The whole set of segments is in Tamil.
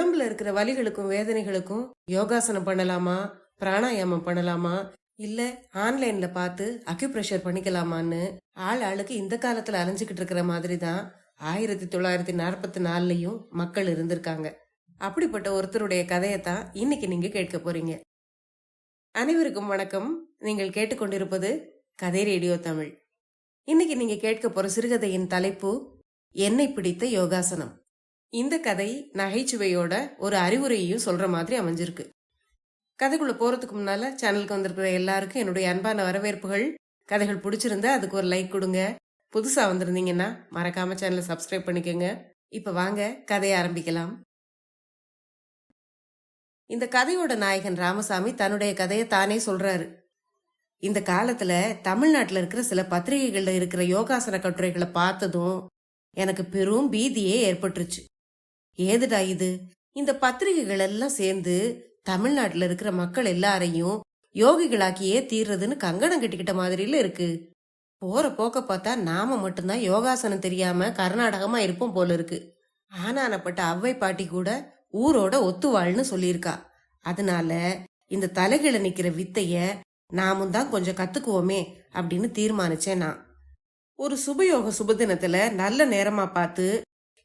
உடம்புல இருக்கிற வலிகளுக்கும் வேதனைகளுக்கும் யோகாசனம் பண்ணலாமா, பிராணாயாமம் பண்ணலாமா, இல்ல ஆன்லைன்ல பார்த்து அக்யூப்ரெஷர் பண்ணிக்கலாமான்னு ஆளுக்கு இந்த காலத்துல அலைஞ்சுக்கிட்டு இருக்கிற மாதிரி தான் 1944லயும் மக்கள் இருந்திருக்காங்க. அப்படிப்பட்ட ஒருத்தருடைய கதையத்தான் இன்னைக்கு நீங்க கேட்க போறீங்க. அனைவருக்கும் வணக்கம். நீங்கள் கேட்டுக்கொண்டிருப்பது கதை ரேடியோ தமிழ். இன்னைக்கு நீங்க கேட்க போற சிறுகதையின் தலைப்பு என்னை பிடித்த யோகாசனம். இந்த கதை நகைச்சுவையோட ஒரு அறிவுரையையும் சொல்ற மாதிரி அமைஞ்சிருக்கு. கதைக்குள்ள போறதுக்கு முன்னால சேனலுக்கு வந்திருக்கிற எல்லாருக்கும் என்னுடைய அன்பான வரவேற்புகள். கதைகள் பிடிச்சிருந்தா அதுக்கு ஒரு லைக் கொடுங்க. புதுசா வந்திருந்தீங்கன்னா மறக்காம சேனலை சப்ஸ்கிரைப் பண்ணிக்கோங்க. இப்ப வாங்க கதையை ஆரம்பிக்கலாம். இந்த கதையோட நாயகன் ராமசாமி தன்னுடைய கதையை தானே சொல்றாரு. இந்த காலத்துல தமிழ்நாட்டுல இருக்கிற சில பத்திரிகைகள்ல இருக்கிற யோகாசன கட்டுரைகளை பார்த்ததும் எனக்கு பெரும் பீதியே ஏற்பட்டுருச்சு. ஏதுடா இது, இந்த பத்திரிகைகள் எல்லாம் சேர்ந்து தமிழ்நாட்டுல இருக்கிற மக்கள் எல்லாரையும் யோகிகளாக்கியே தீர்றதுன்னு கங்கணம் கட்டிக்கிட்ட மாதிரில இருக்கு. போற போக்க பார்த்தா நாம மட்டும்தான் யோகாசனம் தெரியாம கர்நாடகமா இருப்போம் போல இருக்கு. ஆனானப்பட்ட அவ்வை பாட்டி கூட ஊரோட ஒத்துவாள்னு சொல்லியிருக்கா. அதனால இந்த தலைகளை நிக்கிற வித்தைய நாமும் தான் கொஞ்சம் கத்துக்குவோமே அப்படின்னு தீர்மானிச்சேன் நான். ஒரு சுபயோக சுபதினத்துல நல்ல நேரமா பார்த்து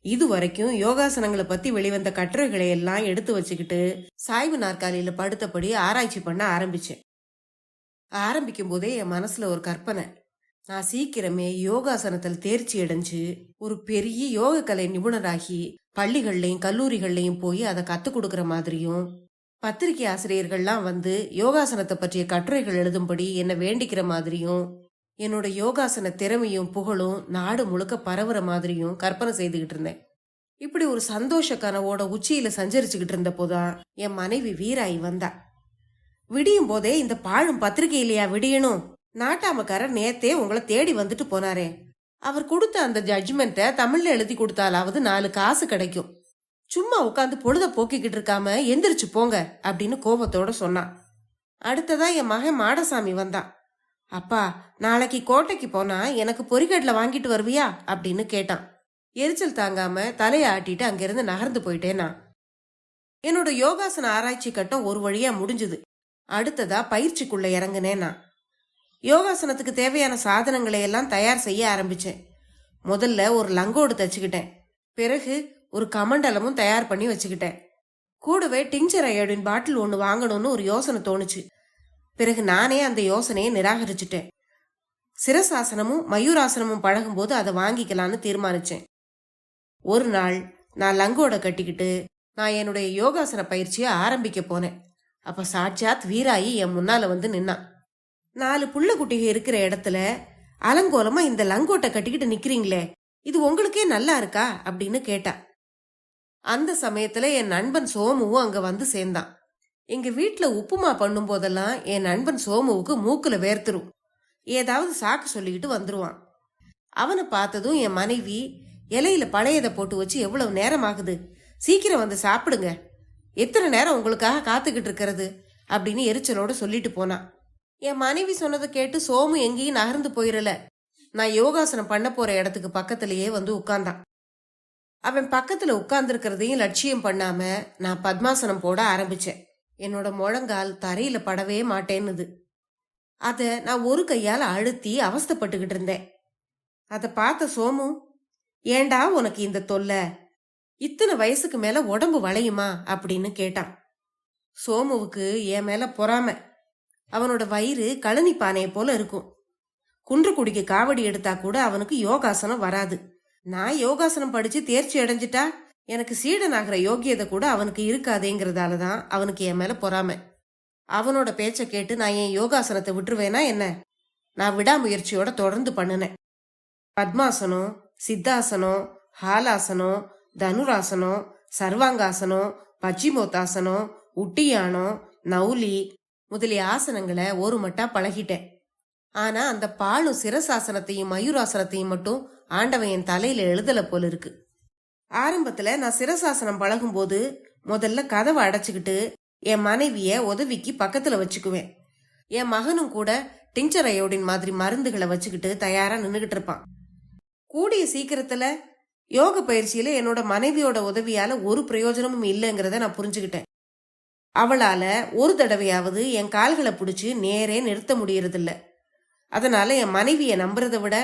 இது வரைக்கும் யோகாசனங்களை பத்தி வெளிவந்த கட்டுரைகளை எல்லாம் எடுத்து வச்சுக்கிட்டு சாய்வு நாற்காலியில படுத்தபடி ஆராய்ச்சி பண்ண ஆரம்பிச்சேன். ஆரம்பிக்கும் போதே என் மனசுல ஒரு கற்பனை. நான் சீக்கிரமே யோகாசனத்தில் தேர்ச்சி அடைஞ்சு ஒரு பெரிய யோக கலை நிபுணராகி பள்ளிகள்லயும் கல்லூரிகள்லயும் போய் அதை கத்துக் கொடுக்கற மாதிரியும், பத்திரிகை ஆசிரியர்கள்லாம் வந்து யோகாசனத்தை பற்றிய கட்டுரைகள் எழுதும்படி என்னை வேண்டிக்கிற மாதிரியும், என்னோட யோகாசன திறமையும் புகழும் நாடு முழுக்க பரவுற மாதிரியும் கற்பனை செய்துகிட்டு இருந்தேன். இப்படி ஒரு சந்தோஷ கனவோட உச்சியில சஞ்சரிச்சுக்கிட்டு இருந்த போதான் என் மனைவி வீராயி வந்தா. விடியும் போதே இந்த பாழும் பத்திரிகையிலையா விடியணும்? நாட்டாமக்காரர் நேத்தே உங்களை தேடி வந்துட்டு போனாரே. அவர் கொடுத்த அந்த ஜட்ஜ்மெண்ட்டை தமிழ்ல எழுதி கொடுத்தாலாவது 4 காசு கிடைக்கும். சும்மா உட்காந்து பொழுத போக்கிக்கிட்டு இருக்காம எந்திரிச்சு போங்க அப்படின்னு கோபத்தோட சொன்னான். அடுத்ததா என் மகன் மாடசாமி வந்தான். அப்பா, நாளைக்கு கோட்டைக்கு போனா எனக்கு பொறிக்கடலை வாங்கிட்டு வருவியா அப்படின்னு கேட்டான். எரிச்சல் தாங்காம தலையை ஆட்டிட்டு அங்கிருந்து நகர்ந்து போயிட்டேனா. என்னோட யோகாசன ஆராய்ச்சி கட்டம் ஒரு வழியா முடிஞ்சுது. அடுத்ததா பயிற்சிக்குள்ள இறங்குனேனா. யோகாசனத்துக்கு தேவையான சாதனங்களை எல்லாம் தயார் செய்ய ஆரம்பிச்சேன். முதல்ல ஒரு லங்கோடு தச்சுக்கிட்டேன். பிறகு ஒரு கமண்டலமும் தயார் பண்ணி வச்சுக்கிட்டேன். கூடவே டிங்சர் அயோடின் பாட்டில் ஒன்று வாங்கணும்னு ஒரு யோசனை தோணுச்சு. பிறகு நானே அந்த யோசனையை நிராகரிச்சுட்டேன். சிரசாசனமும் மயூராசனமும் பழகும்போது அதை வாங்கிக்கலான்னு தீர்மானிச்சேன். ஒரு நாள் நான் லங்கோட கட்டிக்கிட்டு நான் என்னுடைய யோகாசன பயிற்சியை ஆரம்பிக்க போனேன். அப்ப சாட்சாத் வீராயி என் முன்னால வந்து நின்னான். 4 புள்ள குட்டிக இருக்கிற இடத்துல அலங்கோலமா இந்த லங்கோட்டை கட்டிக்கிட்டு நிக்கிறீங்களே, இது உங்களுக்கே நல்லா இருக்கா அப்படின்னு கேட்டா. அந்த சமயத்துல என் நண்பன் சோமுவும் அங்க வந்து சேர்ந்தான். எங்க வீட்டுல உப்புமா பண்ணும் போதெல்லாம் என் நண்பன் சோமுவுக்கு மூக்குல வேர்த்துரும். ஏதாவது சாக்கு சொல்லிக்கிட்டு வந்துருவான். அவனை பார்த்ததும் என் மனைவி இலையில பழையதை போட்டு வச்சு எவ்வளவு நேரம் ஆகுது, சீக்கிரம் வந்து சாப்பிடுங்க, எத்தனை நேரம் உங்களுக்காக காத்துக்கிட்டு இருக்கிறது அப்படின்னு எரிச்சலோட சொல்லிட்டு போனான். என் மனைவி சொன்னதை கேட்டு சோமு எங்கேயும் நகர்ந்து போயிடல. நான் யோகாசனம் பண்ண போற இடத்துக்கு பக்கத்திலேயே வந்து உட்கார்ந்தான். அவன் பக்கத்துல உட்கார்ந்துருக்கிறதையும் லட்சியம் பண்ணாம நான் பத்மாசனம் போட ஆரம்பிச்சேன். என்னோட முழங்கால் தரையில படவே மாட்டேன்னுது. அத நான் ஒரு கையால அழுத்தி அவஸ்தைப்பட்டுக்கிட்டு இருந்தேன். அத பார்த்த சோமு, ஏண்டா உனக்கு இந்த தொல்லை, இத்தனை வயசுக்கு மேல உடம்பு வளையுமா அப்படின்னு கேட்டான். சோமுவுக்கு என் மேல பொறாம. அவனோட வயிறு கழனி பானையை போல இருக்கும். குன்றக்குடிக்கு காவடி எடுத்தா கூட அவனுக்கு யோகாசனம் வராது. நான் யோகாசனம் படிச்சு தேர்ச்சி அடைஞ்சிட்டா எனக்கு சீடனாகிற யோகியதை கூட அவனுக்கு இருக்காதேங்கிறதாலதான் அவனுக்கு என் மேல பொறாம. அவனோட பேச்ச கேட்டு நான் என் யோகாசனத்தை விட்டுருவேனா என்ன? நான் விடாமுயற்சியோட தொடர்ந்து பண்ணினேன். பத்மாசனம், சித்தாசனம், ஹாலாசனம், தனுராசனம், சர்வாங்காசனம், பச்சிமோத்தாசனம், உட்டியானம், நவுலி முதலிய ஆசனங்களை ஒரு மட்டா பழகிட்டேன். ஆனா அந்த பாலும் சிரசாசனத்தையும் மயூராசனத்தையும் மட்டும் ஆண்டவன் என் தலையில எழுதல போல இருக்கு. ஆரம்பத்துல நான் சிரசாசனம் பழகும் போது முதல்ல கதவை அடைச்சுக்கிட்டு என் மனைவிய உதவிக்கு பக்கத்துல வச்சுக்குவேன். என் மகனும் கூட டிங்சர் அயோடின் மாதிரி மருந்துகளை வச்சுக்கிட்டு தயாரா நின்னுகிட்டு இருப்பான். கூடிய சீக்கிரத்துல யோக பயிற்சியில என்னோட மனைவியோட உதவியால ஒரு பிரயோஜனமும் இல்லைங்கிறத நான் புரிஞ்சுக்கிட்டேன். அவளால ஒரு தடவையாவது என் கால்களை பிடிச்சு நேரே நிறுத்த முடியறதில்ல. அதனால என் மனைவியை நம்புறதை விட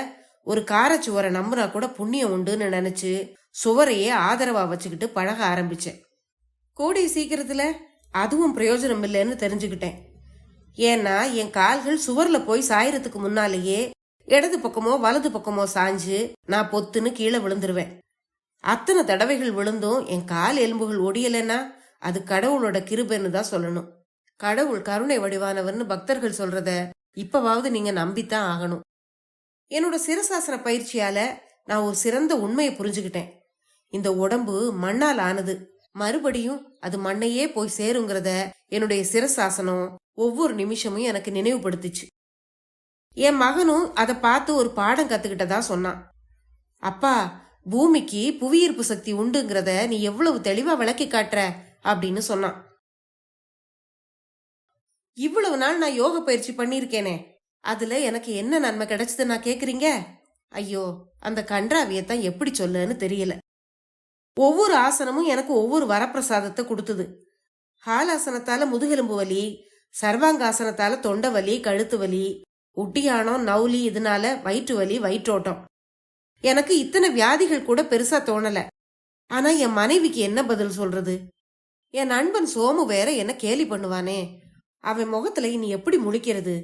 ஒரு காரச்சுவரை நம்புனா கூட புண்ணியம் உண்டுன்னு நினைச்சு சுவரையே ஆதரவா வச்சுக்கிட்டு பழக ஆரம்பிச்சேன். கூடிய சீக்கிரத்துல அதுவும் பிரயோஜனம் இல்லைன்னு தெரிஞ்சுக்கிட்டேன். ஏன்னா என் கால்கள் சுவர்ல போய் சாயறதுக்கு முன்னாலேயே இடது பக்கமோ வலது பக்கமோ சாஞ்சு நான் பொத்துன்னு கீழே விழுந்துருவேன். அத்தனை தடவைகள் விழுந்தும் என் கால் எலும்புகள் ஒடியலைன்னா அது கடவுளோட கிருபைன்னு தான் சொல்லணும். கடவுள் கருணை வடிவானவர்னு பக்தர்கள் சொல்றத இப்பவாவது நீங்க நம்பித்தான் ஆகணும். என்னோட சிரசாசன பயிற்சியால நான் ஒரு சிறந்த உண்மையை புரிஞ்சுக்கிட்டேன். இந்த உடம்பு மண்ணால் ஆனது, மறுபடியும் அது மண்ணையே போய் சேருங்கிறத என்னுடைய சிரசாசனம் ஒவ்வொரு நிமிஷமும் எனக்கு நினைவுபடுத்துச்சு. என் மகனும் அதை பார்த்து ஒரு பாடம் கத்துக்கிட்டதா சொன்னான். அப்பா, பூமிக்கு புவியீர்ப்பு சக்தி உண்டுங்கிறத நீ எவ்வளவு தெளிவா விளக்கி காட்டுற அப்படின்னு சொன்னான். இவ்வளவு நாள் நான் யோக பயிற்சி பண்ணிருக்கேனே, அதுல எனக்கு என்ன நன்மை கிடைச்சது நான் கேக்குறீங்க? ஐயோ, அந்த கன்றாவியத்தான் எப்படி சொல்லன்னு தெரியல. ஒவ்வொரு ஆசனமும் எனக்கு ஒவ்வொரு வரப்பிரசாதத்தை கொடுத்தது. ஹாலாசனத்தால முதுகெலும்பு வலி, சர்வாங்காசனத்தால தொண்டை வலி, கழுத்து வலி, உட்டியானம், நவுலி இதனால வயிற்று வலி, வயிற்றோட்டம். எனக்கு இத்தனை வியாதிகள் கூட பெருசா தோணல. ஆனா என் மனைவிக்கு என்ன பதில் சொல்றது? என் நண்பன் சோமு வேற என்ன கேலி பண்ணுவானே, அவன் முகத்துல இனி எப்படி முழிக்கிறது?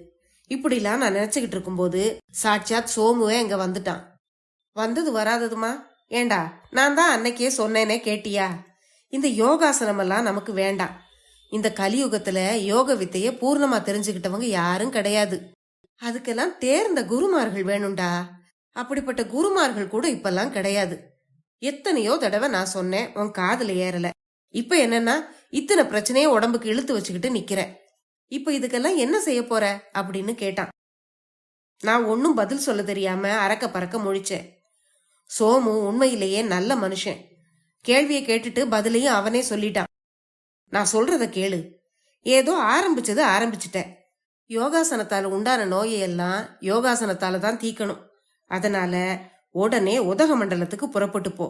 இப்படிலாம் நான் நினைச்சுக்கிட்டு இருக்கும்போது சாட்சாத் சோமுவே அங்க வந்துட்டான். வந்தது வராததுமா, ஏண்டா நான் தான் அன்னைக்கே சொன்னேனே கேட்டியா? இந்த யோகாசனம் எல்லாம் நமக்கு வேண்டாம். இந்த கலியுகத்துல யோக வித்தைய பூர்ணமா தெரிஞ்சுக்கிட்டவங்க யாரும் கிடையாது. அதுக்கெல்லாம் தேர்ந்த குருமார்கள் வேணும்டா. அப்படிப்பட்ட குருமார்கள் கூட இப்பெல்லாம் கிடையாது. எத்தனையோ தடவை நான் சொன்னேன், உன் காதுல ஏறல. இப்ப என்னன்னா இத்தனை பிரச்சனைய உடம்புக்கு இழுத்து வச்சுக்கிட்டு நிக்கிற. இப்ப இதுக்கெல்லாம் என்ன செய்ய போற அப்படின்னு கேட்டான். நான் ஒன்னும் பதில் சொல்ல தெரியாம அரக்க பறக்க முழிச்சேன். சோமு உண்மையிலேயே நல்ல மனுஷன். கேள்வியை கேட்டுட்டு பதிலையும் அவனே சொல்லிட்டான். நான் சொல்றத கேளு. ஏதோ ஆரம்பிச்சது ஆரம்பிச்சுட்டேன். யோகாசனத்தால உண்டான நோயையெல்லாம் யோகாசனத்தால தான் தீக்கணும். அதனால உடனே உதகமண்டலத்துக்கு புறப்பட்டு போ.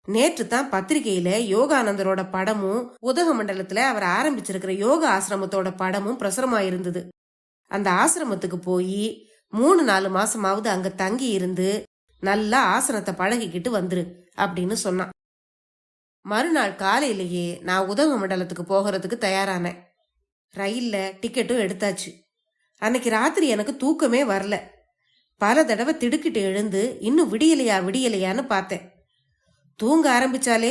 நேற்று தான் பத்திரிகையில யோகானந்தரோட படமும் உதகமண்டலத்துல அவர் ஆரம்பிச்சிருக்கிற யோகா ஆசிரமத்தோட படமும் பிரசுரமாயிருந்தது. அந்த ஆசிரமத்துக்கு போய் 3-4 மாசமாவது அங்க தங்கி இருந்து நல்லா ஆசனத்தை பழகிக்கிட்டு வந்துரு அப்படின்னு சொன்னான். மறுநாள் காலையிலேயே நான் உதகமண்டலத்துக்கு போகிறதுக்கு தயாரானேன். ரயில்ல டிக்கெட்டும் எடுத்தாச்சு. அன்னைக்கு ராத்திரி எனக்கு தூக்கமே வரல. பல தடவை திடுக்கிட்டு எழுந்து இன்னும் விடியலையா விடியலையான்னு பார்த்தேன். தூங்க ஆரம்பிச்சாலே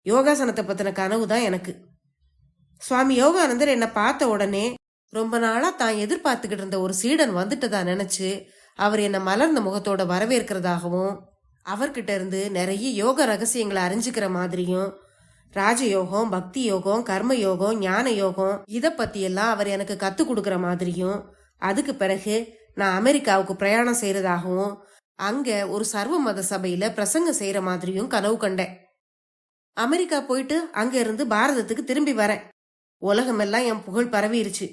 யோகாசனத்தை பத்தின கனவு தான் எனக்கு. சுவாமி யோகானந்தர் என்னை பார்த்த உடனே ரொம்ப நாளா தான் எதிர்பார்த்துக்கிட்டு இருந்த ஒரு சீடன் வந்துட்டதா நினைச்சு அவர் என்னை மலர்ந்த முகத்தோட வரவேற்கிறதாகவும், அவர்கிட்ட இருந்து நிறைய யோக ரகசியங்களை அறிஞ்சுக்கிற மாதிரியும், ராஜயோகம், பக்தி யோகம், கர்ம யோகம், ஞான யோகம் இத பத்தி எல்லாம் அவர் எனக்கு கத்து கொடுக்கற மாதிரியும், அதுக்கு பிறகு நான் அமெரிக்காவுக்கு பிரயாணம் செய்யறதாகவும், அங்க ஒரு சர்வ மத சபையில பிரசங்கம் செய்யற மாதிரியும் கனவு கண்டேன். அமெரிக்கா போயிட்டு அங்க இருந்து பாரதத்துக்கு திரும்பி வரேன். உலகமெல்லாம் என் புகழ் பரவிருச்சு.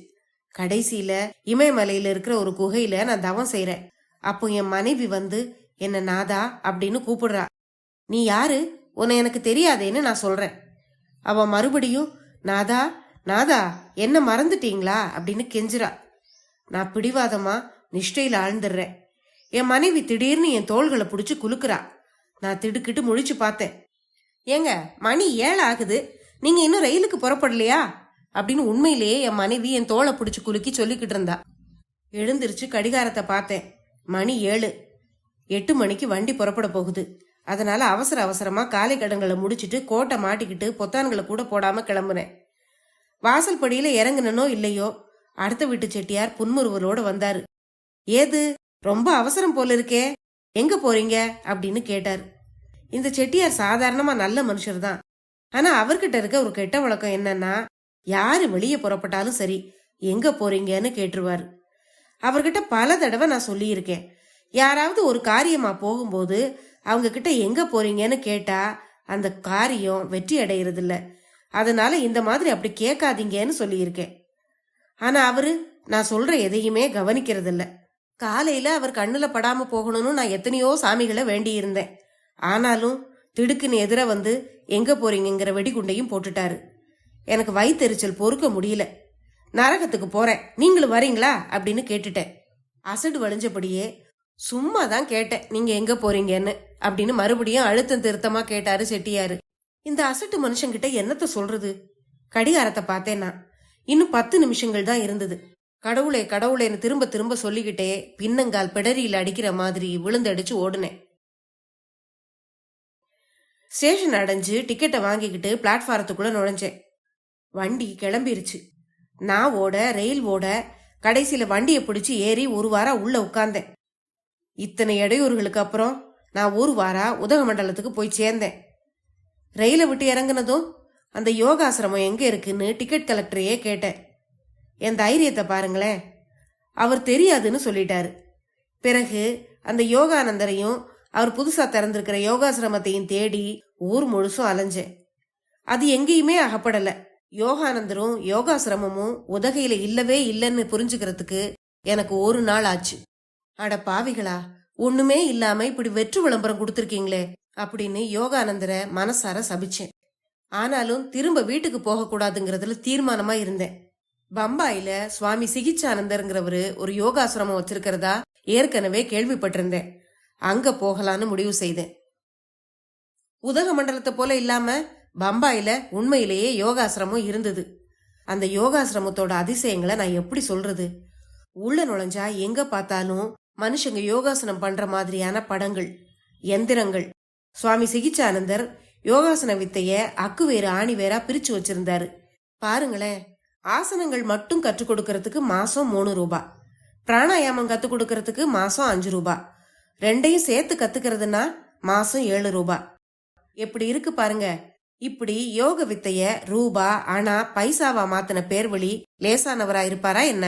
கடைசியில இமயமலையில இருக்கிற ஒரு குகையில நான் தவம் செய்யறேன். அப்போ என் மனைவி வந்து என்ன நாதா அப்படின்னு கூப்பிடுறா. நீ யாரு, உன்னை எனக்கு தெரியாதேன்னு நான் சொல்றேன். அவ மறுபடியும் நாதா நாதா என்ன மறந்துட்டீங்களா அப்படின்னு கெஞ்சுறா. நான் பிடிவாதமா நிஷ்டையில ஆழ்ந்துடுறேன். என் மனைவி திடீர்னு என் தோள்களை பிடிச்சு குலுக்குறா. நான் திடுக்கிட்டு முழிச்சு பார்த்தேன். ஏங்க, மணி 7 ஆகுது, நீங்க இன்னும் ரயிலுக்கு புறப்படலையா அப்படின்னு உண்மையிலேயே என் மனைவி என் தோளை பிடிச்சு குலுக்கி சொல்லிக்கிட்டு இருந்தா. எழுந்திருச்சு கடிகாரத்தை பார்த்தேன். மணி 7. 8 மணிக்கு வண்டி புறப்பட போகுது. அதனால அவசர அவசரமா காலை கடன்களை முடிச்சுட்டு கோட்டை மாட்டிக்கிட்டு பொத்தான்களை கூட போடாம கிளம்புனேன். வாசல் படியில இறங்குனனோ இல்லையோ, அடுத்த வீட்டு செட்டியார் புன்முறுவலோட வந்தாரு. ஏது ரொம்ப அவசரம் போல இருக்கே, எங்க போறீங்க அப்படின்னு கேட்டாரு. இந்த செட்டியார் சாதாரணமா நல்ல மனுஷர் தான். ஆனா அவர்கிட்ட இருக்க ஒரு கெட்ட வழக்கம் என்னன்னா, யாரு வெளியே புறப்பட்டாலும் சரி எங்க போறீங்கன்னு கேட்டுருவாரு. அவர்கிட்ட பல தடவை நான் சொல்லியிருக்கேன், யாராவது ஒரு காரியமா போகும்போது அவங்க கிட்ட எங்க போறீங்கன்னு கேட்டா அந்த காரியம் வெற்றி அடைகிறது இல்ல. அதனால இந்த மாதிரி அப்படி கேட்காதீங்கன்னு சொல்லியிருக்கேன். ஆனா அவரு நான் சொல்ற எதையுமே கவனிக்கிறது இல்ல. காலையில அவர் கண்ணுல படாம போகணும்னு நான் எத்தனையோ சாமிகளை வேண்டி இருந்தேன். ஆனாலும் திடுக்குன்னு எதிர வந்து எங்க போறீங்கிற வெடிகுண்டையும் போட்டுட்டாரு. எனக்கு வயித்தெரிச்சல் பொறுக்க முடியல. நரகத்துக்கு போறேன், நீங்களும் வரீங்களா அப்படின்னு கேட்டுட்டேன். அசடு வழிஞ்சபடியே சும்மா தான் கேட்டேன் நீங்க எங்க போறீங்கன்னு அப்படின்னு மறுபடியும் அழுத்தம் திருத்தமா கேட்டாரு செட்டியாரு. இந்த அசட்டு மனுஷங்கிட்ட என்னத்த சொல்றது? கடிகாரத்தை பார்த்தேன்னா இன்னும் 10 நிமிஷங்கள் தான் இருந்தது. கடவுளே கடவுளேன்னு திரும்ப திரும்ப சொல்லிக்கிட்டே பின்னங்கால் பிடரியில் அடிக்கிற மாதிரி விழுந்தடிச்சு ஓடுனேன். ஸ்டேஷன் அடைஞ்சு டிக்கெட்டை வாங்கிக்கிட்டு பிளாட்ஃபாரத்துக்குள்ள நுழைஞ்சேன். வண்டி கிளம்பிருச்சு. நான் ஓட, ரயில் ஓட, கடைசியில வண்டியை பிடிச்சி ஏறி ஒரு வாரம் உள்ள உட்கார்ந்தேன். இத்தனை இடையூறுகளுக்கு அப்புறம் நான் ஒரு வாரம் உதகமண்டலத்துக்கு போய் சேர்ந்தேன். ரயிலை விட்டு இறங்குனதும் அந்த யோகாசிரமம் எங்க இருக்குன்னு டிக்கெட் கலெக்டரையே கேட்டேன். என் தைரியத்தை பாருங்களேன். அவர் தெரியாதுன்னு சொல்லிட்டாரு. பிறகு அந்த யோகானந்தரையும் அவர் புதுசா திறந்திருக்கிற யோகாசிரமத்தையும் தேடி ஊர் முழுசும் அலைஞ்சேன். அது எங்கேயுமே அகப்படல. யோகானந்தரும் யோகாசிரமமும் உதகையில இல்லவே இல்லைன்னு புரிஞ்சுக்கிறதுக்கு எனக்கு ஒரு நாள் ஆச்சு. அட பாவிகளா, ஒண்ணுமே இல்லாம இப்படி வெற்று விளம்பரம் கொடுத்துருக்கீங்களே அப்படின்னு யோகானந்தரை மனசார சபிச்சேன். ஆனாலும் திரும்ப வீட்டுக்கு போக கூடாதுங்கிறதுல தீர்மானமா இருந்தேன். பம்பாயில சுவாமி சிகிச்சானந்தருங்கிறவரு ஒரு யோகாசிரமம் வச்சிருக்கிறதா ஏற்கனவே கேள்விப்பட்டிருந்தேன். அங்க போகலான்னு முடிவு செய்தேன். உதகமண்டலத்தை போல இல்லாம பம்பாயில உண்மையிலேயே யோகாசிரமம் இருந்தது. அந்த யோகாசிரமத்தோட அதிசயங்களை நான் எப்படி சொல்றது? உள்ள நுழைஞ்சா எங்க பார்த்தாலும் மனுஷங்க யோகாசனம் பண்ற மாதிரியான படங்கள், எந்திரங்கள். சுவாமி சிகிச்சானந்தர் யோகாசன வித்தைய அக்குவேறு ஆணிவேரா பிரிச்சு வச்சிருந்தாரு. பாருங்களேன், ஆசனங்கள் மட்டும் கற்றுக் கொடுக்கறதுக்கு மாசம் 3 ரூபாய், பிராணாயாமம் கத்துக் கொடுக்கறதுக்கு மாசம் 5 ரூபாய், ரெண்டையும் சேர்த்து கத்துக்கிறதுனா மாசம் 7 ரூபாய். எப்படி இருக்கு பாருங்க. இப்படி யோக வித்தைய ரூபா, அணா, பைசாவா மாத்தின பேர்வழி லேசானவரா இருப்பாரா என்ன?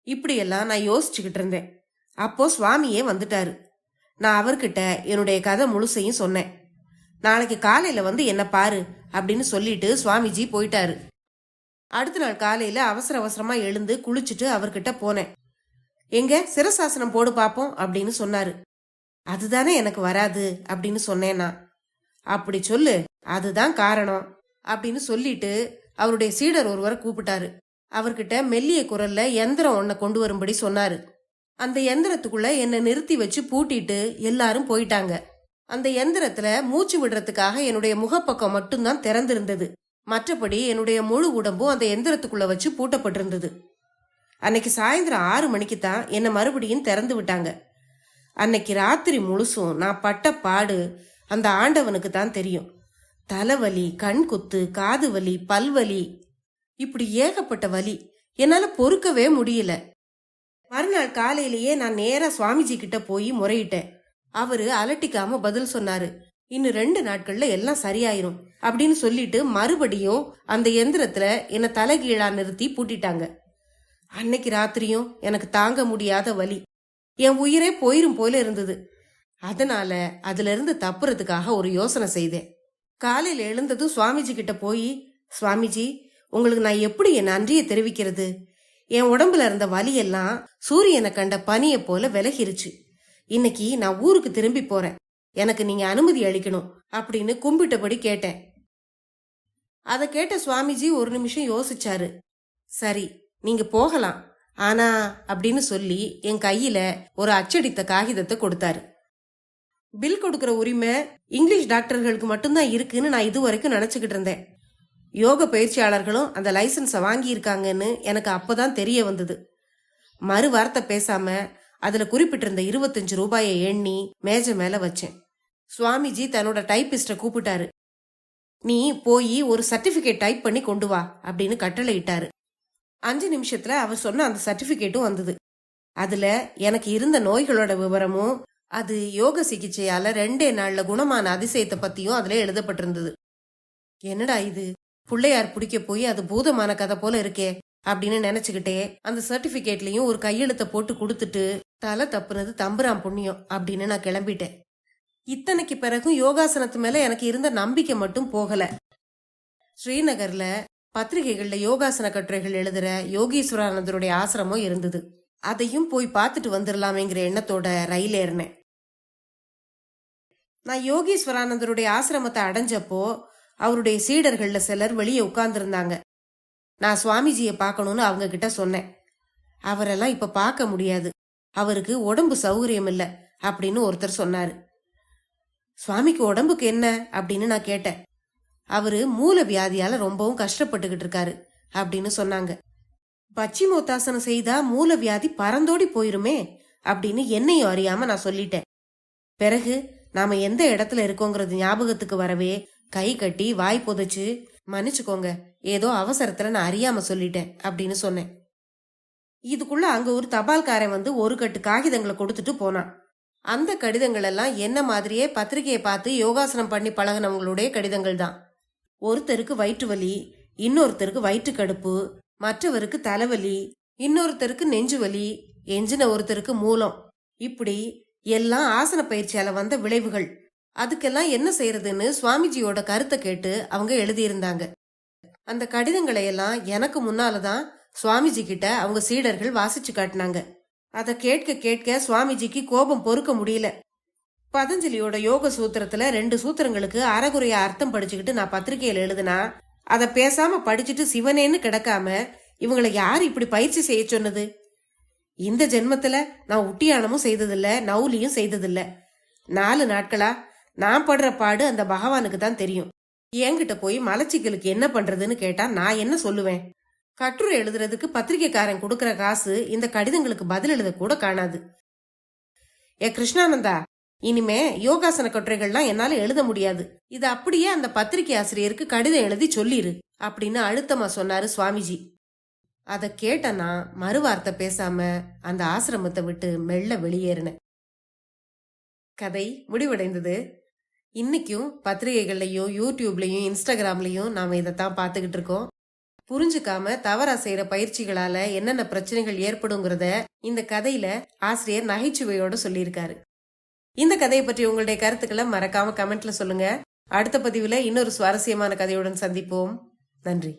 இப்படியெல்லாம் நான் யோசிச்சுக்கிட்டு இருந்தேன். அப்போ சுவாமியே வந்துட்டாரு. நான் அவர்கிட்ட என்னுடைய கதை முழுசையும் சொன்னேன். நாளைக்கு காலையில வந்து என்ன பாரு அப்படின்னு சொல்லிட்டு சுவாமிஜி போயிட்டாரு. அடுத்த நாள் காலையில அவசர அவசரமா எழுந்து குளிச்சுட்டு அவர்கிட்ட போனேன். எங்க சிரசாசனம் போடு பாப்போம் அப்படின்னு சொன்னாரு. அதுதானே எனக்கு வராது அப்படின்னு சொன்னேன்னா. அப்படி சொல்லு, அதுதான் காரணம் அப்படின்னு சொல்லிட்டு அவருடைய சீடர் ஒருவரை கூப்பிட்டாரு. அவர்கிட்ட மெல்லிய குரல்ல எந்திரம் ஒன்ன கொண்டு வரும்படி சொன்னாரு. அந்த எந்திரத்துக்குள்ள என்னை நிறுத்தி வச்சு பூட்டிட்டு எல்லாரும் போயிட்டாங்க. அந்த எந்திரத்துல மூச்சு விடுறதுக்காக என்னுடைய முகப்பக்கம் மட்டும்தான் திறந்திருந்தது. மற்றபடி என்னுடைய முழு உடம்பும் அந்த எந்திரத்துக்குள்ள வச்சு பூட்டப்பட்டிருந்தது. அன்னைக்கு சாயந்தரம் 6 மணிக்கு தான் என்னை மறுபடியும் திறந்து விட்டாங்க. அன்னைக்கு ராத்திரி முழுசும் நான் பட்ட பாடு அந்த ஆண்டவனுக்கு தான் தெரியும். தலைவலி, கண் குத்து, காது வலி, பல்வலி, இப்படி ஏகப்பட்ட வலி என்னால பொறுக்கவே முடியல. மறுநாள் காலையிலேயே நான் நேரா சுவாமிஜி கிட்ட போய் முறையிட்டேன். அவரு அலட்டிக்காம பதில் சொன்னாரு. இன்னும் 2 நாட்கள்ல எல்லாம் சரியாயிரும் அப்படின்னு சொல்லிட்டு மறுபடியும் அந்த எந்திரத்துல என்ன தலைகீழா நிறுத்தி பூட்டிட்டாங்க. அன்னைக்கு ராத்திரியும் எனக்கு தாங்க முடியாத வலி, என் உயிரே போயிரும் போல இருந்தது. அதனால அதுல இருந்து தப்புறதுக்காக ஒரு யோசனை செய்தேன். காலையில எழுந்ததும் சுவாமிஜி கிட்ட போய், சுவாமிஜி, உங்களுக்கு நான் எப்படி என் நன்றியை தெரிவிக்கிறது? என் உடம்புல இருந்த வலியெல்லாம் சூரியனை கண்ட பனியை போல விலகிருச்சு. இன்னைக்கு நான் ஊருக்கு திரும்பி போறேன், எனக்கு நீங்க அனுமதி அளிக்கணும் அப்படின்னு கும்பிட்டபடி கேட்டேன். அதை கேட்ட சுவாமிஜி ஒரு நிமிஷம் யோசிச்சாரு. சரி, நீங்க போகலாம், ஆனா அப்படின்னு சொல்லி என் கையில ஒரு அச்சடித்த காகிதத்தை கொடுத்தாரு. பில் கொடுக்கற உரிமை இங்கிலீஷ் டாக்டர்களுக்கு மட்டும்தான் இருக்குன்னு நான் இதுவரைக்கும் நினைச்சுக்கிட்டு இருந்தேன். யோக பயிற்சியாளர்களும் அந்த லைசன்ஸை வாங்கி இருக்காங்கன்னு எனக்கு அப்பதான் தெரிய வந்தது. மறு வார்த்தை பேசாம அதுல குறிப்பிட்டிருந்த 25 ரூபாயை எண்ணி மேஜை மேல வச்சேன். சுவாமிஜி தன்னோட டைப்பிஸ்ட கூப்பிட்டாரு. நீ போய் ஒரு சர்டிபிகேட் டைப் பண்ணி கொண்டு வா அப்படின்னு கட்டளை இட்டாரு. 5 நிமிஷத்துல அவர் சொன்ன அந்த சர்டிபிகேட்டும் வந்தது. அதுல எனக்கு இருந்த நோய்களோட விவரமும் அது யோக சிகிச்சையால 2 நாள்ல குணமான அதிசயத்தை பத்தியும் அதுல எழுதப்பட்டிருந்தது. என்னடா இது, பிள்ளையார் பிடிக்க போய் அது பூதமான கதை போல இருக்கே அப்படின்னு நினைச்சுக்கிட்டே அந்த சர்டிபிகேட்லயும் ஒரு கையெழுத்தை போட்டு கொடுத்துட்டு தலை தப்புனது தம்புரான் புண்ணியம் அப்படின்னு நான் கிளம்பிட்டேன். இத்தனைக்கு பிறகும் யோகாசனத்து மேல எனக்கு இருந்த நம்பிக்கை மட்டும் போகல. ஸ்ரீநகர்ல பத்திரிகைகள்ல யோகாசன கட்டுரைகள் எழுதுற யோகீஸ்வரானந்தருடைய ஆசிரமம் இருந்தது. அதையும் போய் பார்த்துட்டு வந்துடலாமேங்கிற எண்ணத்தோட ரயில் ஏறினேன். நான் யோகீஸ்வரானந்தருடைய ஆசிரமத்தை அடைஞ்சப்போ அவருடைய சீடர்கள்ல சிலர் வெளியே உட்கார்ந்துருந்தாங்க. நான் சுவாமிஜியை பார்க்கணும்னு அவங்க கிட்ட சொன்னேன். அவரெல்லாம் இப்ப பார்க்க முடியாது, அவருக்கு உடம்பு சௌகரியம் இல்ல அப்படின்னு ஒருத்தர் சொன்னாரு. சுவாமிக்கு உடம்புக்கு என்ன அப்படின்னு நான் கேட்டேன். அவரு மூல வியாதியால ரொம்பவும் கஷ்டப்பட்டுக்கிட்டு இருக்காரு அப்படின்னு சொன்னாங்க. பச்சிமோத்தாசனம் செய்தா மூல வியாதி பறந்தோடி போயிருமே அப்படின்னு என்னையும் அறியாம நான் சொல்லிட்டேன். பிறகு நாம எந்த இடத்துல இருக்கோங்கிறது ஞாபகத்துக்கு வரவே கை கட்டி வாய் புதைச்சு, மன்னிச்சுக்கோங்க, ஏதோ அவசரத்துல நான் அறியாம சொல்லிட்டேன் அப்படின்னு சொன்னேன். இதுக்குள்ள அங்க ஒரு தபால்காரன் வந்து ஒரு கட்டு காகிதங்களை கொடுத்துட்டு போனான். அந்த கடிதங்கள் எல்லாம் என்ன மாதிரியே பத்திரிகையை பார்த்து யோகாசனம் பண்ணி பழகினவங்களுடைய கடிதங்கள் தான். ஒருத்தருக்கு வயிற்று வலி, இன்னொருத்தருக்கு வயிற்று கடுப்பு, மற்றவருக்கு தலைவலி, இன்னொருத்தருக்கு நெஞ்சு வலி, எஞ்சின ஒருத்தருக்கு மூலம், இப்படி எல்லாம் ஆசன பயிற்சியால வந்த விளைவுகள். அதுக்கெல்லாம் என்ன செய்யறதுன்னு சுவாமிஜியோட கருத்தை கேட்டு அவங்க எழுதியிருந்தாங்க. அந்த கடிதங்களை எல்லாம் எனக்கு முன்னாலதான் சுவாமிஜி கிட்ட அவங்க சீடர்கள் வாசிச்சு காட்டினாங்க. அதை கேட்க கேட்க சுவாமிஜிக்கு கோபம் பொறுக்க முடியல. பதஞ்சலியோட யோக சூத்திரத்துல 2 சூத்திரங்களுக்கு அறகுறைய அர்த்தம் படிச்சுக்கிட்டு நான் பத்திரிகையில எழுதுனா, அதை பேசாம படிச்சுட்டு சிவனேன்னு கிடக்காம இவங்களை யார் இப்படி பயிற்சி செய்ய சொன்னது? இந்த ஜென்மத்துல நான் உட்டியானமும் செய்ததில்ல, நவுலியும் செய்ததில்ல. 4 நாட்களா நான் படுற பாடு அந்த பகவானுக்கு தான் தெரியும். என்கிட்ட போய் மலச்சிக்கலுக்கு என்ன பண்றதுன்னு கேட்டா நான் என்ன சொல்லுவேன்? கட்டுரை எழுதுறதுக்கு பத்திரிகைக்காரன் கொடுக்கற காசு இந்த கடிதங்களுக்கு பதில் எழுத கூட காணாது. கிருஷ்ணானந்தா, இனிமே யோகாசன கட்டுரைகள்லாம் என்னால எழுத முடியாது. இது அப்படியே அந்த பத்திரிகை ஆசிரியருக்கு கடிதம் எழுதி சொல்லிரு அப்படின்னு அழுத்தமா சொன்னாரு சுவாமிஜி. அத கேட்டனா மறுவார்த்தை பேசாம அந்த ஆசிரமத்தை விட்டு மெல்ல வெளியேறின. கதை முடிவடைந்தது. இன்னைக்கும் பத்திரிகைகள்லயும் யூடியூப்லயும் இன்ஸ்டாகிராம்லயும் நாம இதைத்தான் பாத்துக்கிட்டு இருக்கோம். புரிஞ்சுக்காம தவறா செய்யற பயிற்சிகளால என்னென்ன பிரச்சனைகள் ஏற்படுங்கிறத இந்த கதையில ஆசிரியர் நகைச்சுவையோட சொல்லியிருக்காரு. இந்த கதையை பற்றி உங்களுடைய கருத்துக்களை மறக்காம கமெண்ட்ல சொல்லுங்க. அடுத்த பதிவுல இன்னொரு சுவாரஸ்யமான கதையுடன் சந்திப்போம். நன்றி.